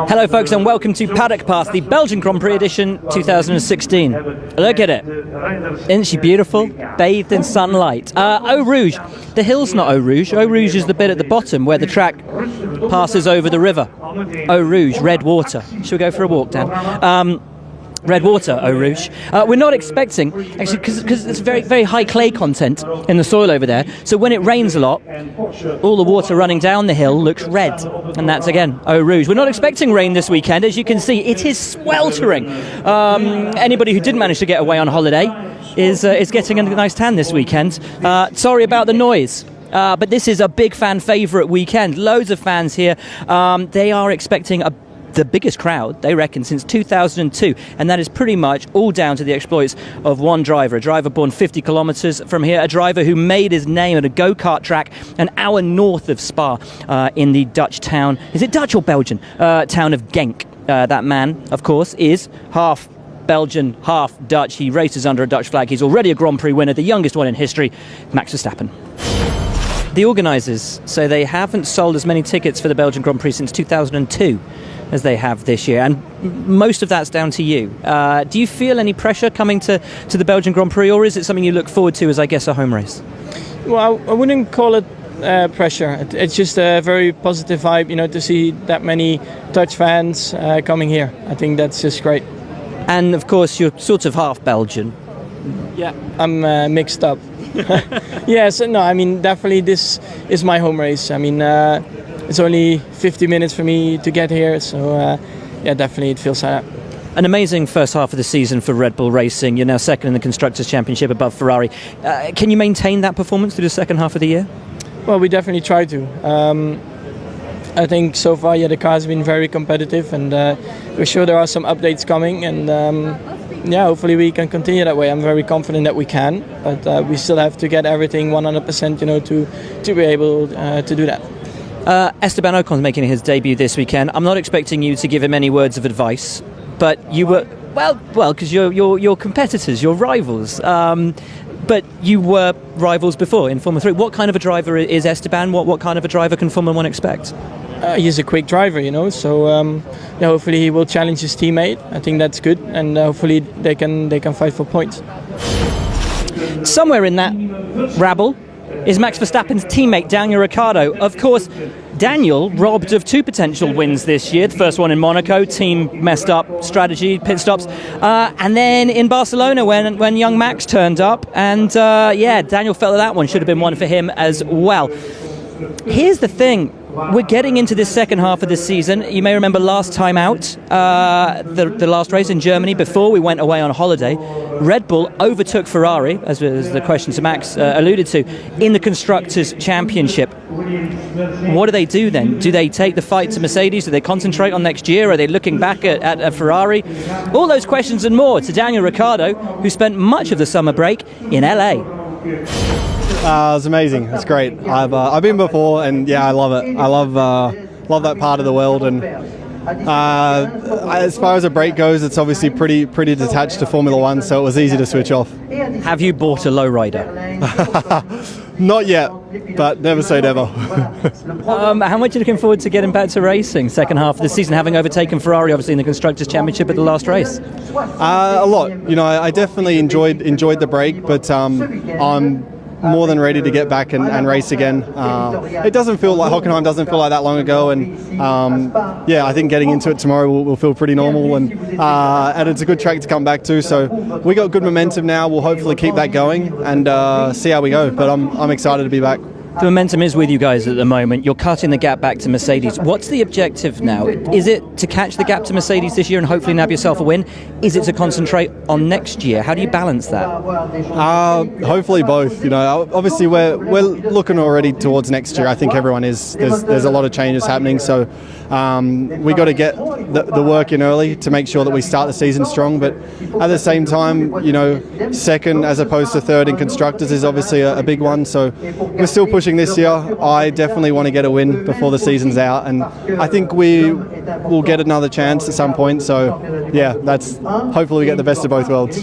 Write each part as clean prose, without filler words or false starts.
Hello folks and welcome to Paddock Pass, the Belgian Grand Prix edition 2016. Look at it. Isn't she beautiful? Bathed in sunlight. Eau Rouge. The hill's not Eau Rouge. Eau Rouge is the bit at the bottom where the track passes over the river. Eau Rouge, red water. Shall we go for a walk, Dan? Red water, Eau Rouge. We're not expecting, actually, because it's very, very high clay content in the soil over there, so when it rains a lot, all the water running down the hill looks red, and that's, again, Eau Rouge. We're not expecting rain this weekend. As you can see, it is sweltering. Anybody who didn't manage to get away on holiday is getting a nice tan this weekend. Sorry about the noise. But this is a big fan favourite weekend. Loads of fans here. They are expecting the biggest crowd, they reckon, since 2002, and that is pretty much all down to the exploits of one driver, a driver born 50 kilometres from here, a driver who made his name at a go-kart track an hour north of Spa in the Dutch town, is it Dutch or Belgian? Town of Genk. That man, of course, is half Belgian, half Dutch. He races under a Dutch flag. He's already a Grand Prix winner, the youngest one in history, Max Verstappen. The organisers say they haven't sold as many tickets for the Belgian Grand Prix since 2002 as they have this year, and most of that's down to you. Do you feel any pressure coming to the Belgian Grand Prix, or is it something you look forward to as, I guess, a home race? Well, I wouldn't call it pressure. It's just a very positive vibe, to see that many Dutch fans coming here. I think that's just great. And, of course, you're sort of half Belgian. Yeah, I'm mixed up. Yes, no, I mean, definitely this is my home race. I mean, it's only 50 minutes for me to get here, so yeah, definitely it feels like that. An amazing first half of the season for Red Bull Racing. You're now second in the Constructors' Championship above Ferrari. Can you maintain that performance through the second half of the year? Well, we definitely try to. I think so far, the car has been very competitive, and we're sure there are some updates coming, and yeah, hopefully we can continue that way. I'm very confident that we can, but we still have to get everything 100%, to be able to do that. Esteban Ocon's making his debut this weekend. I'm not expecting you to give him any words of advice, but you were, well, because you're competitors, you're rivals. But you were rivals before in Formula 3. What kind of a driver is Esteban? What kind of a driver can Formula 1 expect? He's a quick driver, so yeah, hopefully he will challenge his teammate. I think that's good, and hopefully they can fight for points. Somewhere in that rabble is Max Verstappen's teammate Daniel Ricciardo. Of course, Daniel robbed of two potential wins this year. The first one in Monaco, team messed up strategy, pit stops, and then in Barcelona when young Max turned up, and yeah, Daniel felt that one should have been one for him as well. Here's the thing. We're getting into this second half of the season. You may remember last time out, the last race in Germany before we went away on holiday, Red Bull overtook Ferrari, as the question to Max alluded to, in the Constructors' Championship. What do they do then? Do they take the fight to Mercedes? Do they concentrate on next year? Are they looking back at a Ferrari? All those questions and more to Daniel Ricciardo, who spent much of the summer break in LA. It was amazing. It's great. I've been before, and yeah, I love it. I love that part of the world, and as far as a break goes, it's obviously pretty detached to Formula 1, so it was easy to switch off. Have you bought a lowrider? Not yet, but never say never. How much are you looking forward to getting back to racing second half of the season, having overtaken Ferrari obviously in the Constructors' Championship at the last race? A lot. I definitely enjoyed the break, but I'm more than ready to get back and race again. It doesn't feel like Hockenheim doesn't feel like that long ago, and yeah, I think getting into it tomorrow will feel pretty normal, and it's a good track to come back to. So we got good momentum now. We'll hopefully keep that going and see how we go. But I'm excited to be back. The momentum is with you guys at the moment. You're cutting the gap back to Mercedes. What's the objective now? Is it to catch the gap to Mercedes this year and hopefully nab yourself a win? Is it to concentrate on next year? How do you balance that? Hopefully both. Obviously we're looking already towards next year. I think everyone is. There's a lot of changes happening, so we got to get the work in early to make sure that we start the season strong. But at the same time, second as opposed to third in constructors is obviously a big one. So we're still pushing this year. I definitely want to get a win before the season's out, and I think we will get another chance at some point. So yeah, that's hopefully we get the best of both worlds.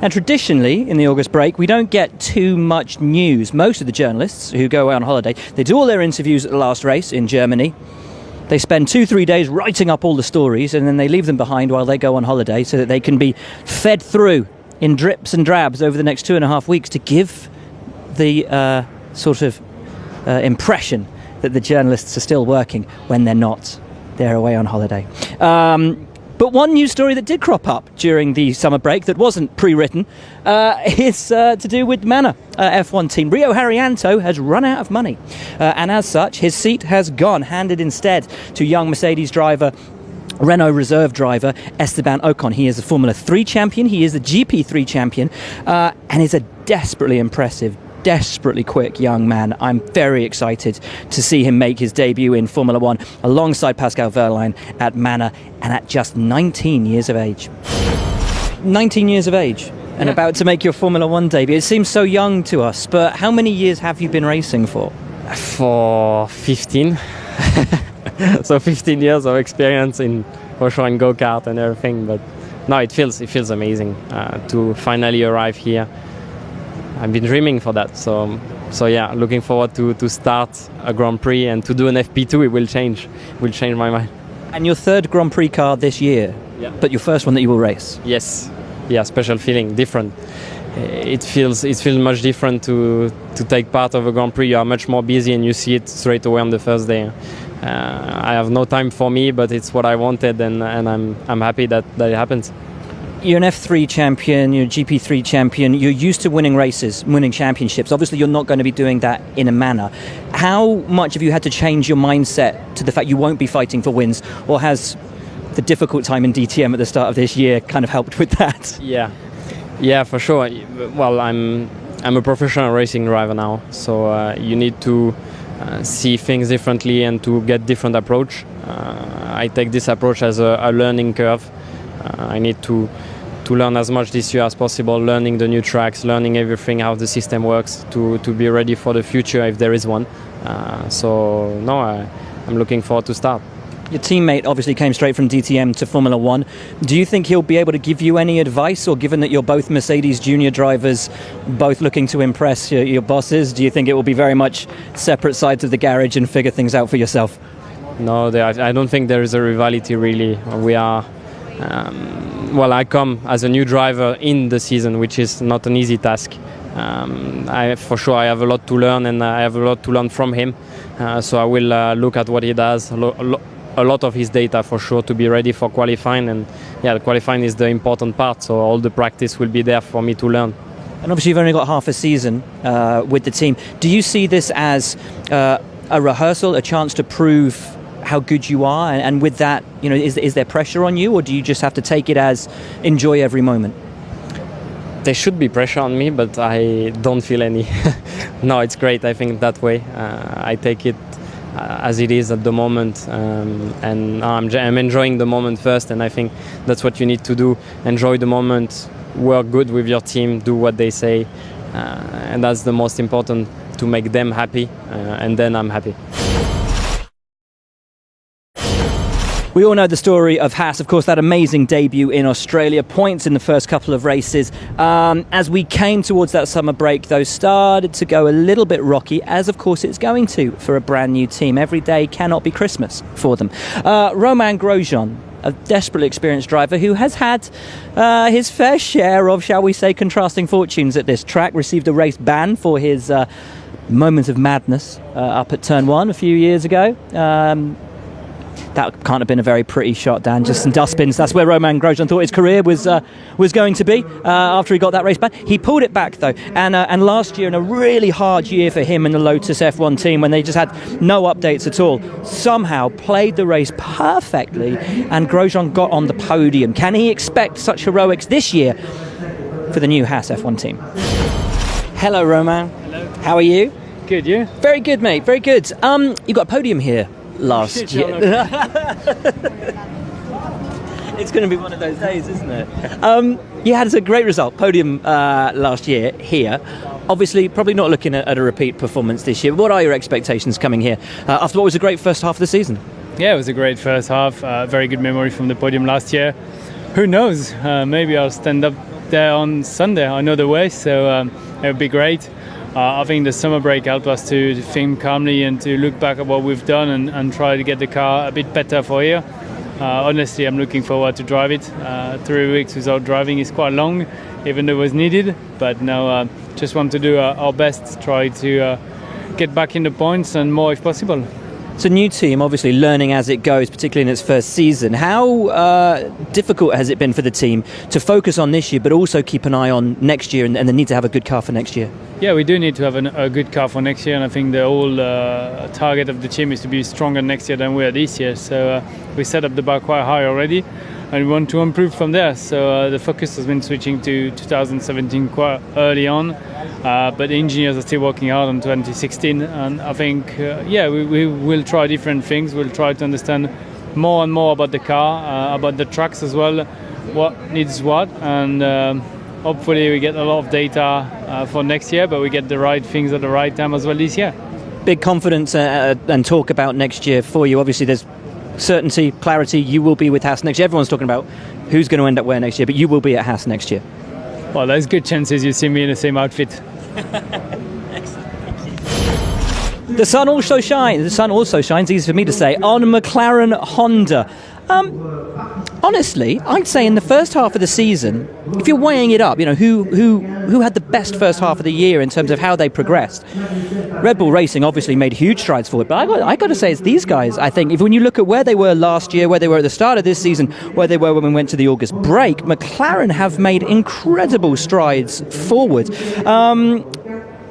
And traditionally, in the August break, we don't get too much news. Most of the journalists who go away on holiday, they do all their interviews at the last race in Germany. They spend 2-3 days writing up all the stories, and then they leave them behind while they go on holiday so that they can be fed through in drips and drabs over the next 2.5 weeks to give the impression that the journalists are still working when they're not. They're away on holiday. But one news story that did crop up during the summer break that wasn't pre-written is to do with Manor F1 team. Rio Haryanto has run out of money, and as such, his seat has gone, handed instead to young Mercedes driver, Renault reserve driver Esteban Ocon. He is a Formula 3 champion, he is a GP3 champion, and is a desperately impressive, desperately quick young man. I'm very excited to see him make his debut in Formula 1 alongside Pascal Wehrlein at Manor, and at just 19 years of age. 19 years of age and about to make your Formula 1 debut. It seems so young to us, but how many years have you been racing for? For 15. So 15 years of experience in for sure in go-kart and everything, but no, it feels amazing to finally arrive here. I've been dreaming for that, so yeah, looking forward to start a Grand Prix and to do an FP2. It will change my mind. And your third Grand Prix car this year, yeah. But your first one that you will race. Yes, yeah, special feeling, different. It feels much different to take part of a Grand Prix. You are much more busy and you see it straight away on the first day. I have no time for me, but it's what I wanted, and I'm happy that it happens. You're an F3 champion, you're a GP3 champion, you're used to winning races, winning championships. Obviously, you're not going to be doing that in a Manor. How much have you had to change your mindset to the fact you won't be fighting for wins, or has the difficult time in DTM at the start of this year kind of helped with that? Yeah, for sure. Well, I'm a professional racing driver now, so you need to see things differently and to get different approach. I take this approach as a learning curve. I need to learn as much this year as possible, learning the new tracks, learning everything, how the system works, to be ready for the future if there is one. I'm looking forward to start. Your teammate obviously came straight from DTM to Formula 1. Do you think he'll be able to give you any advice, or given that you're both Mercedes junior drivers, both looking to impress your bosses, do you think it will be very much separate sides of the garage and figure things out for yourself? No, I don't think there is a rivalry really. We are... I come as a new driver in the season, which is not an easy task. I have a lot to learn, and I have a lot to learn from him. So I will look at what he does, a lot of his data for sure, to be ready for qualifying. And yeah, the qualifying is the important part. So all the practice will be there for me to learn. And obviously, you've only got half a season with the team. Do you see this as a rehearsal, a chance to prove how good you are, and with that, is there pressure on you, or do you just have to take it as enjoy every moment? There should be pressure on me, but I don't feel any. No, it's great. I think that way. I take it as it is at the moment, and I'm enjoying the moment first, and I think that's what you need to do. Enjoy the moment, work good with your team, do what they say, and that's the most important, to make them happy, and then I'm happy. We all know the story of Haas, of course, that amazing debut in Australia, points in the first couple of races. As we came towards that summer break, though, started to go a little bit rocky, as of course it's going to for a brand new team. Every day cannot be Christmas for them. Romain Grosjean, a desperately experienced driver who has had his fair share of, shall we say, contrasting fortunes at this track, received a race ban for his moment of madness up at Turn 1 a few years ago. That can't have been a very pretty shot, Dan. Just some dustbins. That's where Romain Grosjean thought his career was going to be after he got that race back. He pulled it back, though. And last year, in a really hard year for him and the Lotus F1 team, when they just had no updates at all, somehow played the race perfectly, and Grosjean got on the podium. Can he expect such heroics this year for the new Haas F1 team? Hello, Romain. Hello. How are you? Good, you? Very good, mate. Very good. You got a podium here last year. It's going to be one of those days, isn't it? You had a great result, podium last year here. Obviously, probably not looking at a repeat performance this year. What are your expectations coming here after what was a great first half of the season? Yeah, it was a great first half. Very good memory from the podium last year. Who knows? Maybe I'll stand up there on Sunday. I know the way, so it would be great. I think the summer break helped us to think calmly and to look back at what we've done and try to get the car a bit better for here. Honestly, I'm looking forward to drive it. 3 weeks without driving is quite long, even though it was needed. But now just want to do our best, try to get back in the points and more if possible. It's a new team, obviously learning as it goes, particularly in its first season. How difficult has it been for the team to focus on this year, but also keep an eye on next year and the need to have a good car for next year? Yeah, we do need to have a good car for next year, and I think the whole target of the team is to be stronger next year than we are this year. So we set up the bar quite high already, and we want to improve from there. So the focus has been switching to 2017 quite early on, but the engineers are still working hard on 2016, and I think we will try different things. We'll try to understand more and more about the car, about the tracks as well, what needs what, and hopefully we get a lot of data for next year, but we get the right things at the right time as well this year. Big confidence and talk about next year for you. Obviously there's certainty, clarity, you will be with Haas next year. Everyone's talking about who's going to end up where next year, but you will be at Haas next year. Well, there's good chances you see me in the same outfit. The sun also shines, easy for me to say, on McLaren Honda. Honestly, I'd say in the first half of the season, if you're weighing it up, who had the best first half of the year in terms of how they progressed. Red Bull Racing obviously made huge strides forward, but I got to say it's these guys. I think when you look at where they were last year, where they were at the start of this season, where they were when we went to the August break, McLaren have made incredible strides forward.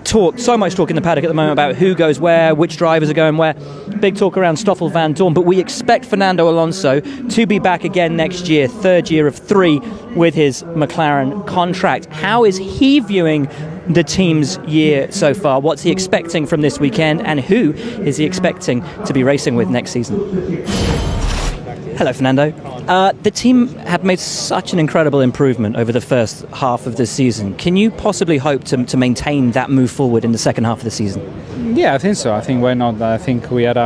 So much talk in the paddock at the moment about who goes where, which drivers are going where. Big talk around Stoffel Van Dorn, but we expect Fernando Alonso to be back again next year, third year of 3 with his McLaren contract. How is he viewing the team's year so far? What's he expecting from this weekend, and who is he expecting to be racing with next season? Hello, Fernando. The team had made such an incredible improvement over the first half of the season. Can you possibly hope to maintain that move forward in the second half of the season? Yeah, I think so. I think why not? I think we are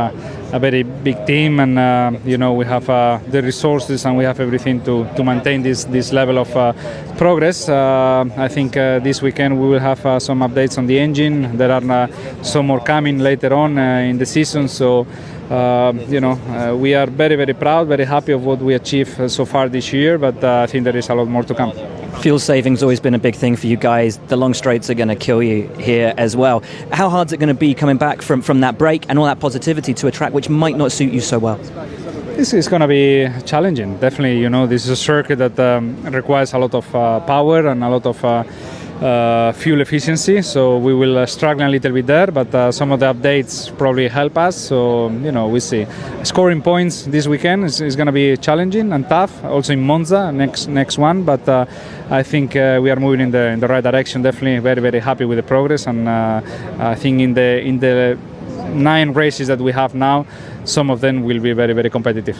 a very big team, and we have the resources and we have everything to maintain this level of progress. I think this weekend we will have some updates on the engine. There are some more coming later on in the season. So. We are very, very proud, very happy of what we achieved so far this year, but I think there is a lot more to come. Fuel saving's always been a big thing for you guys. The long straights are going to kill you here as well. How hard is it going to be coming back from that break and all that positivity to a track which might not suit you so well? This is going to be challenging, definitely. This is a circuit that requires a lot of power and a lot of fuel efficiency, so we will struggle a little bit there, but some of the updates probably help us, so we see. Scoring points this weekend is going to be challenging and tough, also in Monza next one, but I think we are moving in the right direction. Definitely very, very happy with the progress, and I think in the 9 races that we have now, some of them will be very, very competitive.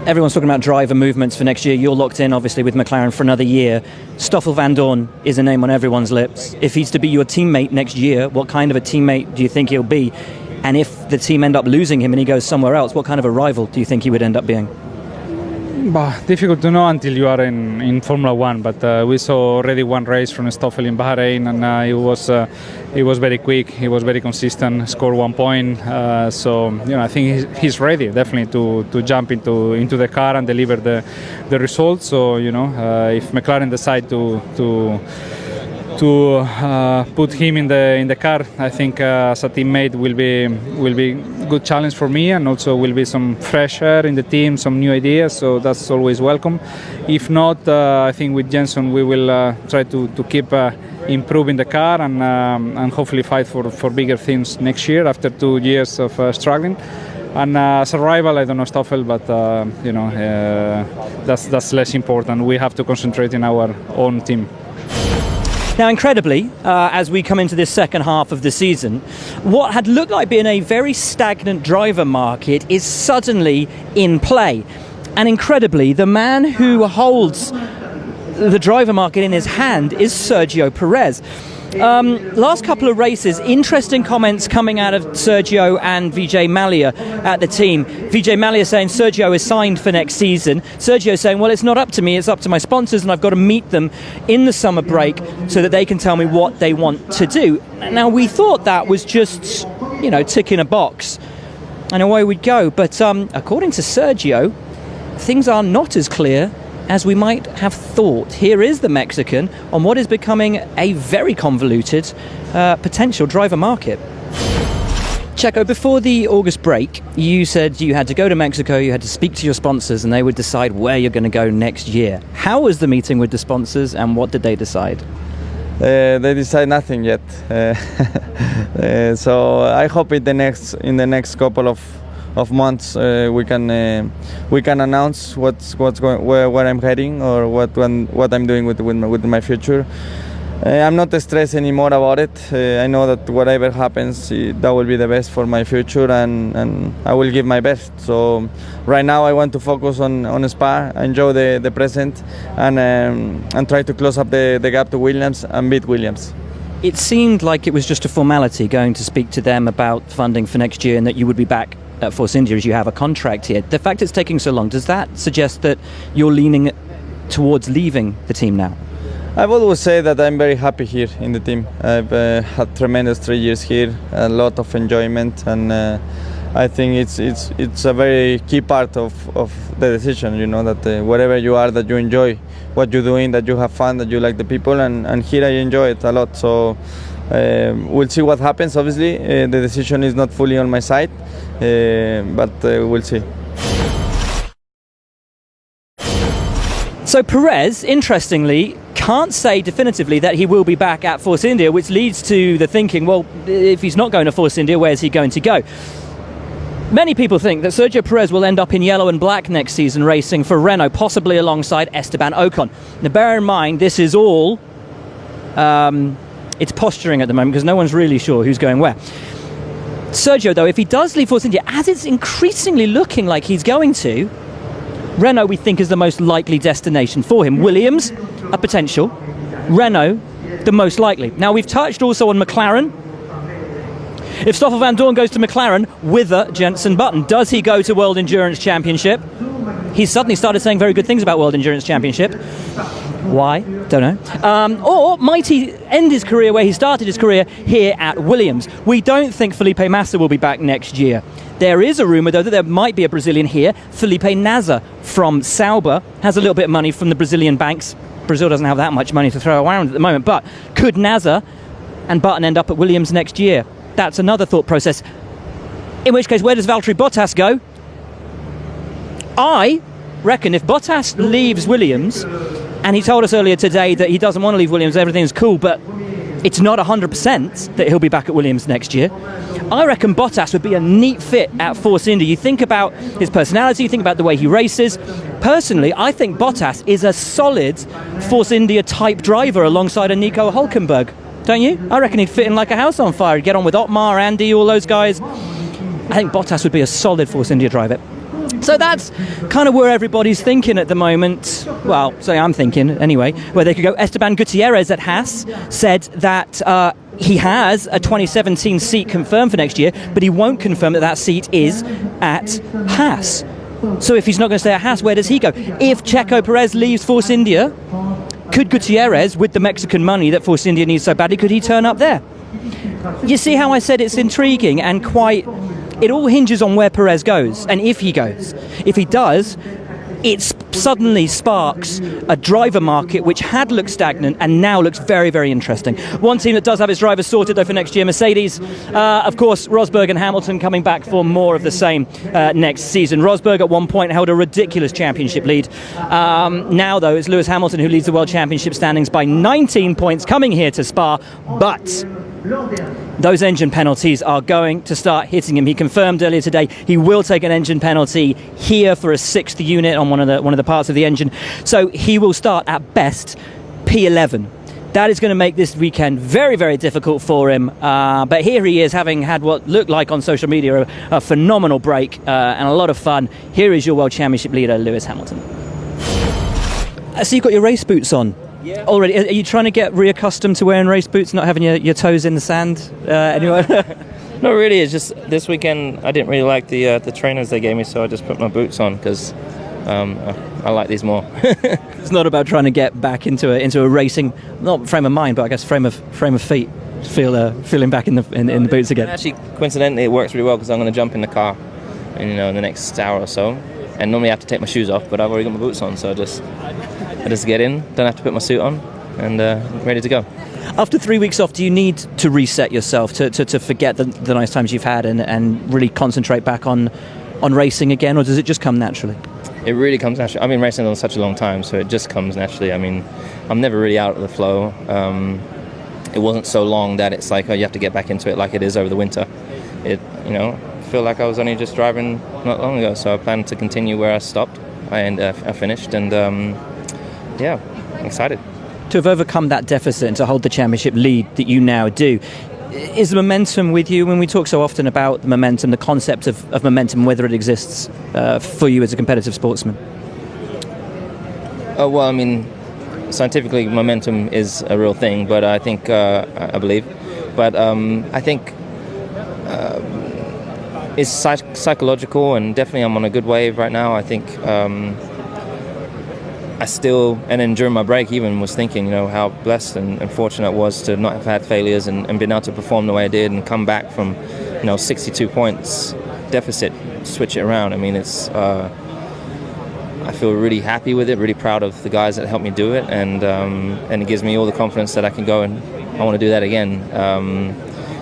Everyone's talking about driver movements for next year. You're locked in, obviously, with McLaren for another year. Stoffel Van Dorn is a name on everyone's lips. If he's to be your teammate next year, what kind of a teammate do you think he'll be? And if the team end up losing him and he goes somewhere else, what kind of a rival do you think he would end up being? Difficult to know until you are in Formula 1, but we saw already one race from Stoffel in Bahrain, and he was very quick, he was very consistent, scored 1 point, so I think he's ready definitely to jump into the car and deliver the results. So if McLaren decide to put him in the car, I think as a teammate will be good challenge for me, and also will be some fresh air in the team, some new ideas, so that's always welcome. If not, I think with Jenson we will try to keep improving the car and hopefully fight for bigger things next year after 2 years of struggling. And as a rival, I don't know Stoffel, but that's less important. We have to concentrate in our own team. Now, incredibly, as we come into this second half of the season, what had looked like being a very stagnant driver market is suddenly in play. And incredibly, the man who holds the driver market in his hand is Sergio Perez. Last couple of races, interesting comments coming out of Sergio and Vijay Mallya at the team. Vijay Mallya saying Sergio is signed for next season. Sergio saying, well, it's not up to me, it's up to my sponsors, and I've got to meet them in the summer break so that they can tell me what they want to do. Now, we thought that was just, ticking a box and away we'd go. But according to Sergio, things are not as clear as we might have thought. Here is the Mexican on what is becoming a very convoluted potential driver market. Checo, before the August break, you said you had to go to Mexico, you had to speak to your sponsors, and they would decide where you're going to go next year. How was the meeting with the sponsors, and what did they decide? They decide nothing yet. So I hope in the next couple of months we can announce what's going, where I'm heading, or what I'm doing with my future. I'm not stressed anymore about it. I know that whatever happens, that will be the best for my future, and I will give my best. So right now I want to focus on Spa, enjoy the present, and try to close up the gap to Williams and beat Williams. It seemed like it was just a formality going to speak to them about funding for next year and that you would be back at Force India as you have a contract here. The fact it's taking so long, does that suggest that you're leaning towards leaving the team now? I've always said that I'm very happy here in the team. I've had tremendous 3 years here, a lot of enjoyment, and I think it's a very key part of the decision, that wherever you are, that you enjoy what you're doing, that you have fun, that you like the people, and here I enjoy it a lot. So we'll see what happens. Obviously, the decision is not fully on my side, but we'll see. So Perez, interestingly, can't say definitively that he will be back at Force India, which leads to the thinking, well, if he's not going to Force India, where's he going to go? Many people think that Sergio Perez will end up in yellow and black next season racing for Renault, possibly alongside Esteban Ocon. Now, bear in mind, this is all, it's posturing at the moment because no one's really sure who's going where. Sergio, though, if he does leave Force India, as it's increasingly looking like he's going to, Renault, we think, is the most likely destination for him. Williams, a potential. Renault, the most likely. Now, we've touched also on McLaren. If Stoffel van Dorn goes to McLaren, whither Jenson Button? Does he go to World Endurance Championship? He's suddenly started saying very good things about World Endurance Championship. Why? Don't know. Or might he end his career where he started his career here at Williams? We don't think Felipe Massa will be back next year. There is a rumour, though, that there might be a Brazilian here. Felipe Nasr from Sauber has a little bit of money from the Brazilian banks. Brazil doesn't have that much money to throw around at the moment, but could Nasr and Button end up at Williams next year? That's another thought process. In which case, where does Valtteri Bottas go? I reckon if Bottas leaves Williams, and he told us earlier today that he doesn't want to leave Williams, everything's cool, but it's not 100% that he'll be back at Williams next year. I reckon Bottas would be a neat fit at Force India. You think about his personality, you think about the way he races. Personally, I think Bottas is a solid Force India type driver alongside a Nico Hülkenberg. Don't you? I reckon he'd fit in like a house on fire. He'd get on with Otmar, Andy, all those guys. I think Bottas would be a solid Force India driver. So that's kind of where everybody's thinking at the moment. Well, so I'm thinking anyway, where they could go. Esteban Gutierrez at Haas said that he has a 2017 seat confirmed for next year, but he won't confirm that that seat is at Haas. So if he's not going to stay at Haas, where does he go? If Checo Perez leaves Force India, could Gutierrez, with the Mexican money that Force India needs so badly, could he turn up there? You see how I said it's intriguing and quite... It all hinges on where Perez goes and if he goes. If he does, it suddenly sparks a driver market which had looked stagnant and now looks very, very interesting. One team that does have its drivers sorted, though, for next year, Mercedes. Of course, Rosberg and Hamilton coming back for more of the same next season. Rosberg at one point held a ridiculous championship lead. Now, though, it's Lewis Hamilton who leads the World Championship standings by 19 points coming here to Spa. But those engine penalties are going to start hitting him. He confirmed earlier today he will take an engine penalty here for a sixth unit on one of the parts of the engine. So he will start at best P11. That is going to make this weekend very, very difficult for him. But here he is, having had what looked like on social media a phenomenal break and a lot of fun. Here is your World Championship leader, Lewis Hamilton. So you've got your race boots on. Already, are you trying to get reaccustomed to wearing race boots, not having your toes in the sand anyway? Not really. It's just this weekend I didn't really like the trainers they gave me, so I just put my boots on because I like these more. It's not about trying to get back into a racing, not frame of mind, but I guess frame of feet. Feeling back in the boots again. Actually, coincidentally, it works really well because I'm going to jump in the car, in the next hour or so. And normally I have to take my shoes off, but I've already got my boots on, so I just get in. Don't have to put my suit on, and ready to go. After 3 weeks off, do you need to reset yourself to forget the nice times you've had and really concentrate back on racing again, or does it just come naturally? It really comes naturally. I've been racing on such a long time, so it just comes naturally. I mean, I'm never really out of the flow. It wasn't so long that it's like, oh, you have to get back into it like it is over the winter. I feel like I was only just driving not long ago, so I plan to continue where I stopped and I finished, and I'm excited. To have overcome that deficit and to hold the championship lead that you now do, is the momentum with you? When we talk so often about the momentum, the concept of momentum, whether it exists for you as a competitive sportsman? Oh, well, I mean, scientifically, momentum is a real thing, but I think, I believe, but I think it's psychological, and definitely I'm on a good wave right now. I think I still, and then during my break even, was thinking, how blessed and fortunate I was to not have had failures and been able to perform the way I did and come back from, 62 points deficit, switch it around. I mean, it's... I feel really happy with it, really proud of the guys that helped me do it, and it gives me all the confidence that I can go and I want to do that again.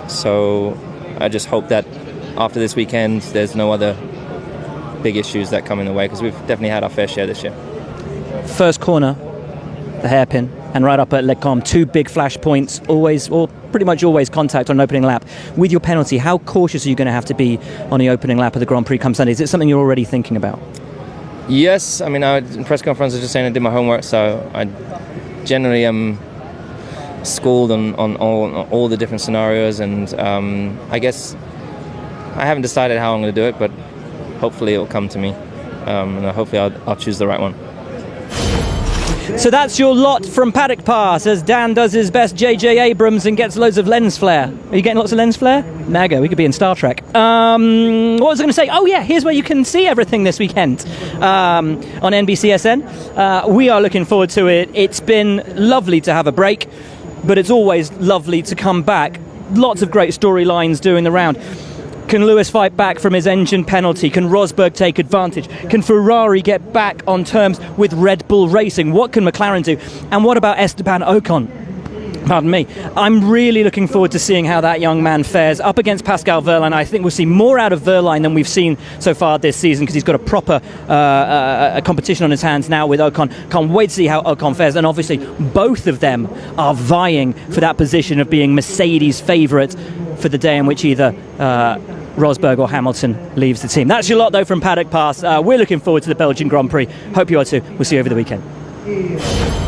So I just hope that after this weekend there's no other big issues that come in the way, because we've definitely had our fair share this year. First corner, the hairpin, and right up at Le Combe, 2 big flash points, always, or pretty much always, contact on an opening lap. With your penalty, how cautious are you going to have to be on the opening lap of the Grand Prix come Sunday? Is it something you're already thinking about? Yes, I mean, in press conference I was just saying I did my homework, so I generally am schooled on all the different scenarios, and I guess I haven't decided how I'm going to do it, but hopefully it will come to me, and hopefully I'll choose the right one. So that's your lot from Paddock Pass as Dan does his best JJ Abrams and gets loads of lens flare. Are you getting lots of lens flare? Mega, we could be in Star Trek. What was I going to say? Oh yeah, here's where you can see everything this weekend on NBCSN. We are looking forward to it. It's been lovely to have a break, but it's always lovely to come back. Lots of great storylines doing the round. Can Lewis fight back from his engine penalty? Can Rosberg take advantage? Can Ferrari get back on terms with Red Bull Racing? What can McLaren do? And what about Esteban Ocon? Pardon me. I'm really looking forward to seeing how that young man fares up against Pascal Wehrlein. I think we'll see more out of Wehrlein than we've seen so far this season, because he's got a proper competition on his hands now with Ocon. Can't wait to see how Ocon fares. And obviously, both of them are vying for that position of being Mercedes' favourite for the day in which either Rosberg or Hamilton leaves the team. That's your lot, though, from Paddock Pass. We're looking forward to the Belgian Grand Prix. Hope you are too. We'll see you over the weekend.